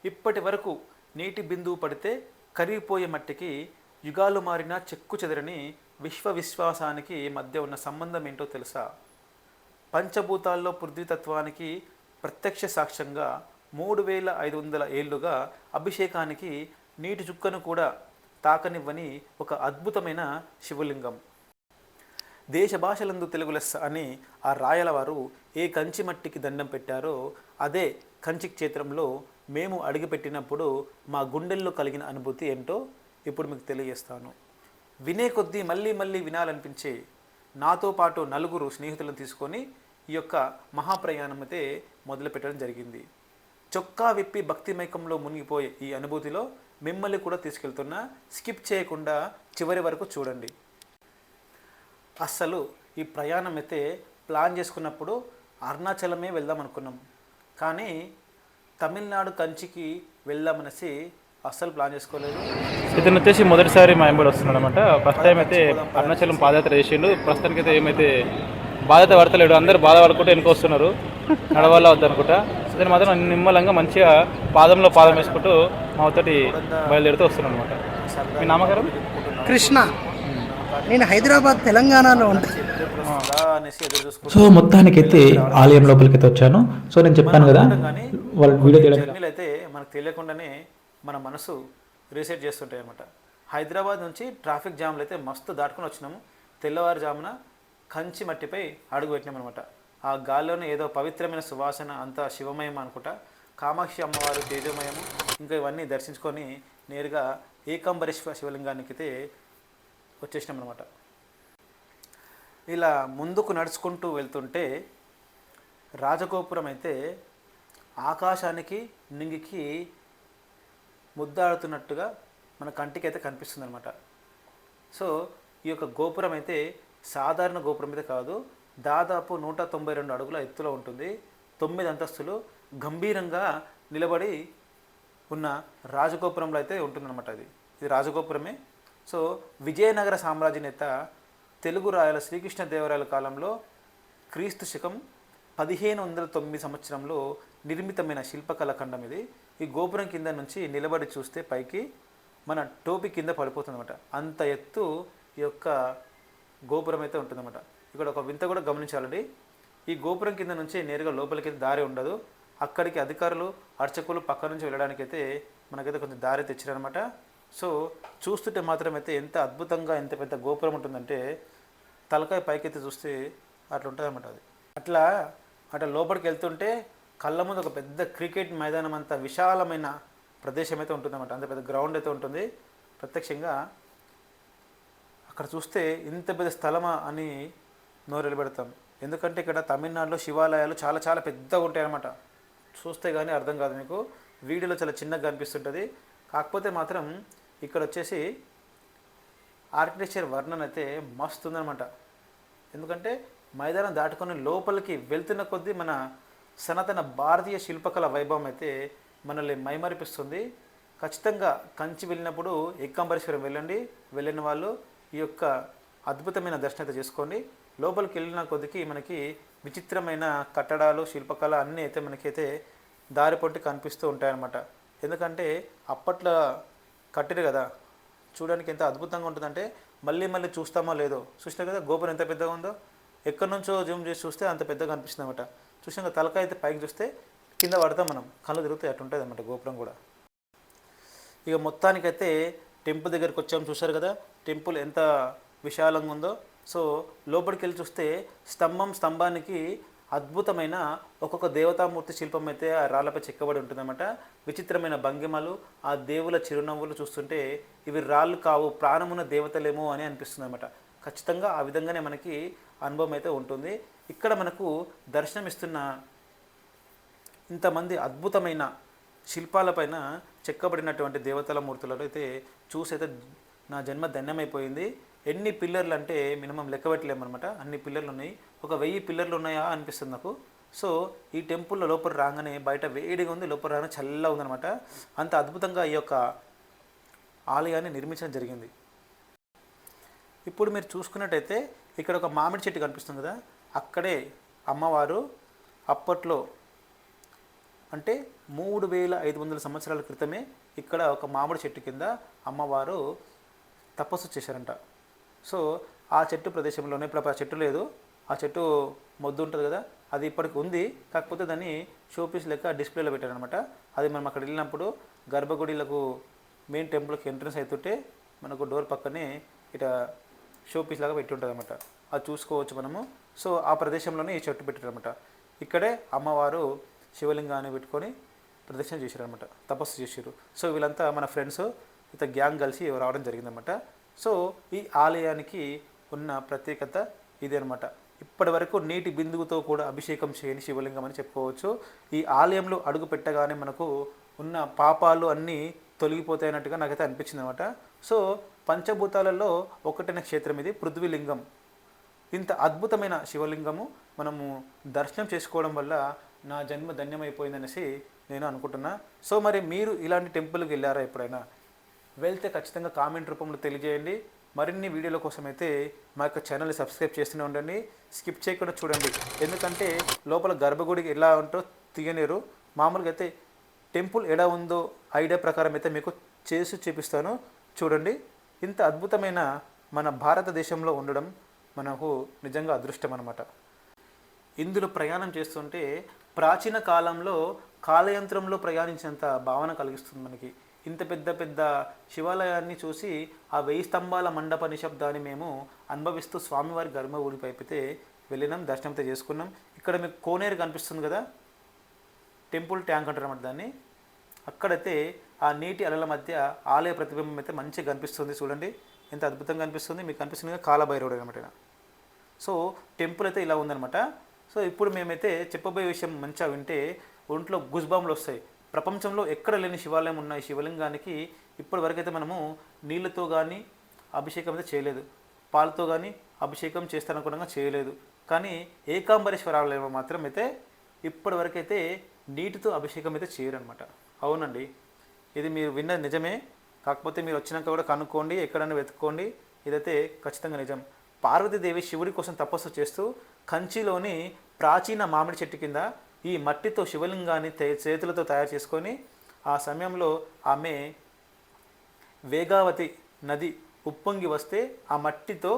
ఇప్పటి వరకు నీటి బిందువు పడితే కరిగిపోయే మట్టికి యుగాలు మారిన చెక్కు చెదరని విశ్వాసానికి మధ్య ఉన్న సంబంధం ఏంటో తెలుసా? పంచభూతాల్లో పృథ్వీతత్వానికి ప్రత్యక్ష సాక్ష్యంగా 3500 ఏళ్లుగా అభిషేకానికి నీటి చుక్కను కూడా తాకనివ్వని ఒక అద్భుతమైన శివలింగం. దేశ భాషలందు తెలుగు లెస్స అని ఆ రాయల వారు ఏ కంచి మట్టికి దండం పెట్టారో అదే కంచి క్షేత్రంలో మేము అడుగుపెట్టినప్పుడు మా గుండెల్లో కలిగిన అనుభూతి ఏంటో ఇప్పుడు మీకు తెలియజేస్తాను. వినే కొద్దీ మళ్ళీ మళ్ళీ వినాలనిపించే నాతో పాటు 4 స్నేహితులను తీసుకొని ఈ యొక్క మహాప్రయాణం అయితే మొదలుపెట్టడం జరిగింది. చొక్కా విప్పి భక్తిమైకంలో మునిగిపోయే ఈ అనుభూతిలో మిమ్మల్ని కూడా తీసుకెళ్తున్నా. స్కిప్ చేయకుండా చివరి వరకు చూడండి. అస్సలు ఈ ప్రయాణం అయితే ప్లాన్ చేసుకున్నప్పుడు అరుణాచలమే వెళ్దాం అనుకున్నాం, కానీ తమిళనాడు కంచికి వెళ్దామనేసి అస్సలు ప్లాన్ చేసుకోలేదు. ఇతను వచ్చేసి మొదటిసారి మా ఎంబడి వస్తున్నాడు అనమాట. ఫస్ట్ టైం అయితే అరుణాచలం పాదయాత్ర చేసిండు. ప్రస్తుతానికి అయితే ఏమైతే బాధ్యత పడతలేడు. అందరు బాధపడుకుంటూ వెనుక వస్తున్నారు, నడవాలా వద్దనుకుంటా. ఇతను మాత్రం నిమ్మలంగా మంచిగా పాదంలో పాదం వేసుకుంటూ మా తోటి బయలుదేరుతూ వస్తున్నాడు అనమాట. మీ నామకరం? కృష్ణ. నేను హైదరాబాద్ తెలంగాణలో ఉంటాను. సో మొత్తానికైతే ఆలయం లోపలికి వచ్చాను. సో నేను చెప్పాను కదా వాళ్ళ వీడియో జర్నీలు అయితే మనకు తెలియకుండానే మన మనసు రీసెట్ చేస్తుంటాయి అనమాట. హైదరాబాద్ నుంచి ట్రాఫిక్ జామ్లు అయితే మస్తు దాటుకొని వచ్చినాము. తెల్లవారుజామున కంచి మట్టిపై అడుగు పెట్టినామన్నమాట. ఆ గాల్లోనే ఏదో పవిత్రమైన సువాసన, అంతా శివమయం అనుకుంటా. కామాక్షి అమ్మవారు తేజమయము, ఇంకా ఇవన్నీ దర్శించుకొని నేరుగా ఏకాంబరేశ్వర శివలింగానికి అయితే వచ్చేసినాం అనమాట. ఇలా ముందుకు నడుచుకుంటూ వెళ్తుంటే రాజగోపురం అయితే ఆకాశానికి నింగికి ముద్దాడుతున్నట్టుగా మన కంటికి అయితే కనిపిస్తుంది అనమాట. సో ఈ యొక్క గోపురం అయితే సాధారణ గోపురం అయితే కాదు, దాదాపు 192 అడుగుల ఎత్తులో ఉంటుంది. 9 అంతస్తులు గంభీరంగా నిలబడి ఉన్న రాజగోపురంలో అయితే ఉంటుందన్నమాట. ఇది రాజగోపురమే. సో విజయనగర సామ్రాజ్య నేత తెలుగు రాయల శ్రీకృష్ణదేవరాయల కాలంలో క్రీస్తు శకం 1509 సంవత్సరంలో నిర్మితమైన శిల్పకళ ఖండం ఇది. ఈ గోపురం కింద నుంచి నిలబడి చూస్తే పైకి మన టోపీ కింద పడిపోతుందన్నమాట. అంత ఎత్తు ఈ యొక్క గోపురం అయితే ఉంటుందన్నమాట. ఇక్కడ ఒక వింత కూడా గమనించాలండి. ఈ గోపురం కింద నుంచి నేరుగా లోపలికి దారి ఉండదు. అక్కడికి అధికారులు, అర్చకులు పక్క నుంచి వెళ్ళడానికి అయితే మనకైతే కొంచెం దారి తెచ్చారనమాట. సో చూస్తుంటే మాత్రం అయితే ఎంత అద్భుతంగా, ఎంత పెద్ద గోపురం ఉంటుందంటే తలకాయ పైకెత్తి చూస్తే అట్లా ఉంటుంది అనమాట. అట్లా లోపలికి వెళ్తుంటే కళ్ళ ముందు ఒక పెద్ద క్రికెట్ మైదానం అంత విశాలమైన ప్రదేశం అయితే ఉంటుందన్నమాట. అంత పెద్ద గ్రౌండ్ అయితే ఉంటుంది. ప్రత్యక్షంగా అక్కడ చూస్తే ఇంత పెద్ద స్థలమా అని నోరెలు పెడతాం. ఎందుకంటే ఇక్కడ తమిళనాడులో శివాలయాలు చాలా చాలా పెద్దగా ఉంటాయన్నమాట. చూస్తే కానీ అర్థం కాదు మీకు. వీడియోలో చాలా చిన్నగా కనిపిస్తుంటుంది. కాకపోతే మాత్రం ఇక్కడ వచ్చేసి ఆర్కిటెక్చర్ వర్ణన అయితే మస్తు ఉందన్నమాట. ఎందుకంటే మైదానం దాటుకొని లోపలికి వెళ్తున్న కొద్దీ మన సనాతన భారతీయ శిల్పకళ వైభవం అయితే మనల్ని మైమరిపిస్తుంది. ఖచ్చితంగా కంచి వెళ్ళినప్పుడు ఏకాంబరేశ్వరం వెళ్ళిన వాళ్ళు ఈ యొక్క అద్భుతమైన దర్శనం అయితే చేసుకోండి. లోపలికి వెళ్ళిన కొద్దికి మనకి విచిత్రమైన కట్టడాలు, శిల్పకళ అన్నీ అయితే మనకైతే దారి పొట్టి కనిపిస్తూ ఉంటాయన్నమాట. ఎందుకంటే అప్పట్లో కట్టిరు కదా, చూడడానికి ఎంత అద్భుతంగా ఉంటుందంటే మళ్ళీ మళ్ళీ చూస్తామో లేదో. చూసినా కదా గోపురం ఎంత పెద్దగా ఉందో. ఎక్కడి నుంచో జూమ్ చేసి చూస్తే అంత పెద్దగా అనిపిస్తుంది అనమాట. చూసినాక తలకాయ అయితే పైకి చూస్తే కింద పడతాం మనం, కళ్ళు తిరుగుతాయి. అటు ఉంటుంది అన్నమాట గోపురం కూడా. ఇక మొత్తానికైతే టెంపుల్ దగ్గరికి వచ్చాము. చూశారు కదా టెంపుల్ ఎంత విశాలంగా ఉందో. సో లోపలికి వెళ్ళి చూస్తే స్తంభానికి అద్భుతమైన ఒక్కొక్క దేవతామూర్తి శిల్పం అయితే ఆ రాళ్ళపై చెక్కబడి ఉంటుందన్నమాట. విచిత్రమైన భంగిమలు, ఆ దేవుల చిరునవ్వులు చూస్తుంటే ఇవి రాళ్ళు కావు, ప్రాణమున్న దేవతలేమో అని అనిపిస్తుంది అన్నమాట. ఖచ్చితంగా ఆ విధంగానే మనకి అనుభవం అయితే ఉంటుంది. ఇక్కడ మనకు దర్శనమిస్తున్న ఇంతమంది అద్భుతమైన శిల్పాలపైన చెక్కబడినటువంటి దేవతల మూర్తులను అయితే చూసైతే నా జన్మ ధన్యమైపోయింది. ఎన్ని పిల్లర్లు అంటే మినిమం లెక్క పెట్టలేమన్నమాట. అన్ని పిల్లర్లు ఉన్నాయి. ఒక 1000 పిల్లర్లు ఉన్నాయా అనిపిస్తుంది నాకు. సో ఈ టెంపుల్లో లోపల రాగానే బయట వేడిగా ఉంది, లోపల రాగానే చల్లగా ఉందన్నమాట. అంత అద్భుతంగా ఈ యొక్క ఆలయాన్ని నిర్మించడం జరిగింది. ఇప్పుడు మీరు చూసుకున్నట్టయితే ఇక్కడ ఒక మామిడి చెట్టు కనిపిస్తుంది కదా, అక్కడే అమ్మవారు అప్పట్లో అంటే 3500 సంవత్సరాల క్రితమే ఇక్కడ ఒక మామిడి చెట్టు కింద అమ్మవారు తపస్సు చేశారంట. సో ఆ చెట్టు ప్రదేశంలోనే ఇప్పుడు ఆ చెట్టు లేదు, ఆ చెట్టు మొద్దు ఉంటుంది కదా, అది ఇప్పటికి ఉంది. కాకపోతే దాన్ని షోపీస్ లెక్క డిస్ప్లేలో పెట్టారనమాట. అది మనం అక్కడ వెళ్ళినప్పుడు గర్భగుడిలకు మెయిన్ టెంపుల్కి ఎంట్రన్స్ అవుతుంటే మనకు డోర్ పక్కనే ఇట్లా షోపీస్ లాగా పెట్టి ఉంటుంది అనమాట. అది చూసుకోవచ్చు మనము. సో ఆ ప్రదేశంలోనే ఈ చెట్టు పెట్టారనమాట. ఇక్కడే అమ్మవారు శివలింగాన్ని పెట్టుకొని ప్రదక్షిణ చేశారనమాట, తపస్సు చేశారు. సో వీళ్ళంతా మన ఫ్రెండ్స్ ఇంత గ్యాంగ్ కలిసి రావడం జరిగిందనమాట. సో ఈ ఆలయానికి ఉన్న ప్రత్యేకత ఇదే అనమాట. ఇప్పటి వరకు నీటి బిందువుతో కూడా అభిషేకం చేయని శివలింగం అని చెప్పుకోవచ్చు. ఈ ఆలయంలో అడుగు పెట్టగానే మనకు ఉన్న పాపాలు అన్నీ తొలగిపోతాయన్నట్టుగా నాకైతే అనిపించింది అనమాట. సో పంచభూతాలలో ఒకటైన క్షేత్రం ఇది, పృథ్వీలింగం. ఇంత అద్భుతమైన శివలింగము మనము దర్శనం చేసుకోవడం వల్ల నా జన్మ ధన్యమైపోయిందనేసి నేను అనుకుంటున్నా. సో మరి మీరు ఇలాంటి టెంపుల్కి వెళ్ళారా ఎప్పుడైనా? వెళ్తే ఖచ్చితంగా కామెంట్ రూపంలో తెలియజేయండి. మరిన్ని వీడియోల కోసం అయితే మా యొక్క ఛానల్ని సబ్స్క్రైబ్ చేస్తూనే ఉండండి, స్కిప్ చేయకుండా చూడండి. ఎందుకంటే లోపల గర్భగుడికి ఎలా ఉంటో తీయలేరు. మామూలుగా అయితే టెంపుల్ ఎలా ఉందో ఐడియా ప్రకారం అయితే మీకు చేసి చూపిస్తాను, చూడండి. ఇంత అద్భుతమైన మన భారతదేశంలో ఉండడం మనకు నిజంగా అదృష్టం అన్నమాట. ఇందులో ప్రయాణం చేస్తుంటే ప్రాచీన కాలంలో కాలయంత్రంలో ప్రయాణించినంత భావన కలిగిస్తుంది మనకి. ఇంత పెద్ద పెద్ద శివాలయాన్ని చూసి ఆ 1000 స్తంభాల మండప నిశ్శబ్దాన్ని మేము అనుభవిస్తూ స్వామివారి గర్భగుడి పైపితే వెళ్ళినాం, దర్శనంతో చేసుకున్నాం. ఇక్కడ మీకు కోనేరు కనిపిస్తుంది కదా, టెంపుల్ ట్యాంక్ అంటారు అన్నమాట దాన్ని. అక్కడైతే ఆ నీటి అలల మధ్య ఆలయ ప్రతిబింబం అయితే మంచిగా కనిపిస్తుంది. చూడండి ఎంత అద్భుతంగా కనిపిస్తుంది. మీకు కనిపిస్తుంది కాలభైరవుడు అనమాట. సో టెంపుల్ అయితే ఇలా ఉందన్నమాట. సో ఇప్పుడు మేమైతే చెప్పబోయే విషయం మంచిగా వింటే ఒంట్లో గుజ్బాంలు వస్తాయి. ప్రపంచంలో ఎక్కడ లేని శివాలయం ఉన్న ఈ శివలింగానికి ఇప్పటి వరకు అయితే మనము నీళ్ళతో కానీ అభిషేకం అయితే చేయలేదు, పాలతో కానీ అభిషేకం చేస్తారనుకోవడంగా చేయలేదు. కానీ ఏకాంబరేశ్వర ఆలయంలో మాత్రం అయితే ఇప్పటి వరకు అయితే నీటితో అభిషేకం అయితే చేయరనమాట. అవునండి, ఇది మీరు విన్నది నిజమే. కాకపోతే మీరు వచ్చినాక కూడా కనుక్కోండి, ఎక్కడైనా వెతుక్కోండి, ఇదైతే ఖచ్చితంగా నిజం. పార్వతీదేవి శివుడి కోసం తపస్సు చేస్తూ కంచిలోని ప్రాచీన మామిడి చెట్టు కింద ఈ మట్టితో శివలింగాన్ని చేతులతో తయారు చేసుకొని ఆ సమయంలో ఆమె వేగావతి నది ఉప్పొంగి వస్తే ఆ మట్టితో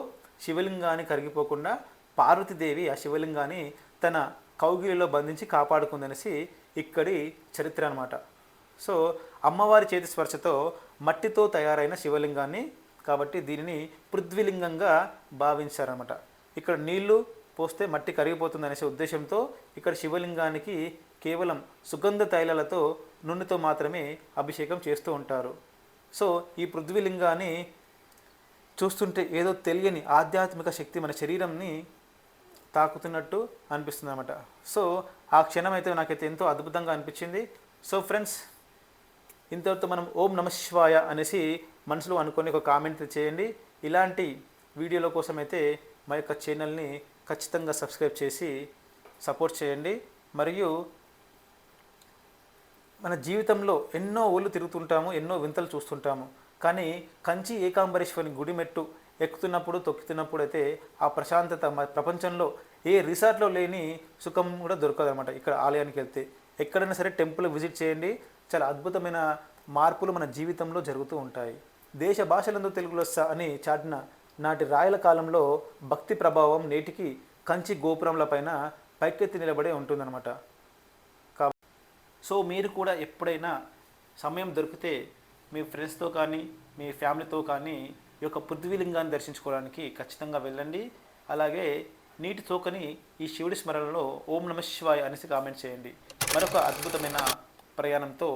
శివలింగాన్ని కరిగిపోకుండా పార్వతీదేవి ఆ శివలింగాన్ని తన కౌగిలిలో బంధించి కాపాడుకుందనేసి ఇక్కడి చరిత్ర అన్నమాట. సో అమ్మవారి చేతి స్పర్శతో మట్టితో తయారైన శివలింగాన్ని కాబట్టి దీనిని పృథ్వీలింగంగా భావించారన్నమాట. ఇక్కడ నీళ్లు పోస్తే మట్టి కరిగిపోతుందనే ఉద్దేశంతో ఇక్కడ శివలింగానికి కేవలం సుగంధ తైలాలతో నూనెతో మాత్రమే అభిషేకం చేస్తూ ఉంటారు. సో ఈ పృథ్వీలింగాన్ని చూస్తుంటే ఏదో తెలియని ఆధ్యాత్మిక శక్తి మన శరీరంని తాకుతున్నట్టు అనిపిస్తుంది అన్నమాట. సో ఆ క్షణం అయితే నాకైతే ఎంతో అద్భుతంగా అనిపించింది. సో ఫ్రెండ్స్, ఇంతవరకు మనం ఓం నమః శివాయ అనేసి మనసులో అనుకొని ఒక కామెంట్ చేయండి. ఇలాంటి వీడియోల కోసం అయితే మా యొక్క ఛానల్ని ఖచ్చితంగా సబ్స్క్రైబ్ చేసి సపోర్ట్ చేయండి. మరియు మన జీవితంలో ఎన్నో ఊళ్ళు తిరుగుతుంటాము, ఎన్నో వింతలు చూస్తుంటాము. కానీ కంచి ఏకాంబరేశ్వరి గుడి మెట్టు ఎక్కుతున్నప్పుడు తొక్కుతున్నప్పుడు అయితే ఆ ప్రశాంతత ప్రపంచంలో ఏ రిసార్ట్లో లేని సుఖం కూడా దొరకదు అనమాట. ఇక్కడ ఆలయానికి వెళ్తే ఎక్కడైనా సరే టెంపుల్ విజిట్ చేయండి, చాలా అద్భుతమైన మార్పులు మన జీవితంలో జరుగుతూ ఉంటాయి. దేశ భాషలందు తెలుగు లెస్స అని చాటిన నాటి రాయల కాలంలో భక్తి ప్రభావం నేటికి కంచి గోపురంల పైన పైకెత్తి నిలబడే ఉంటుందన్నమాట. సో మీరు కూడా ఎప్పుడైనా సమయం దొరికితే మీ ఫ్రెండ్స్తో కానీ మీ ఫ్యామిలీతో కానీ ఈ యొక్క పృథ్వీలింగాన్ని దర్శించుకోవడానికి ఖచ్చితంగా వెళ్ళండి. అలాగే నీటి తోకని ఈ శివుడి స్మరణలో ఓం నమః శివాయ అనేసి కామెంట్ చేయండి. మరొక అద్భుతమైన ప్రయాణంతో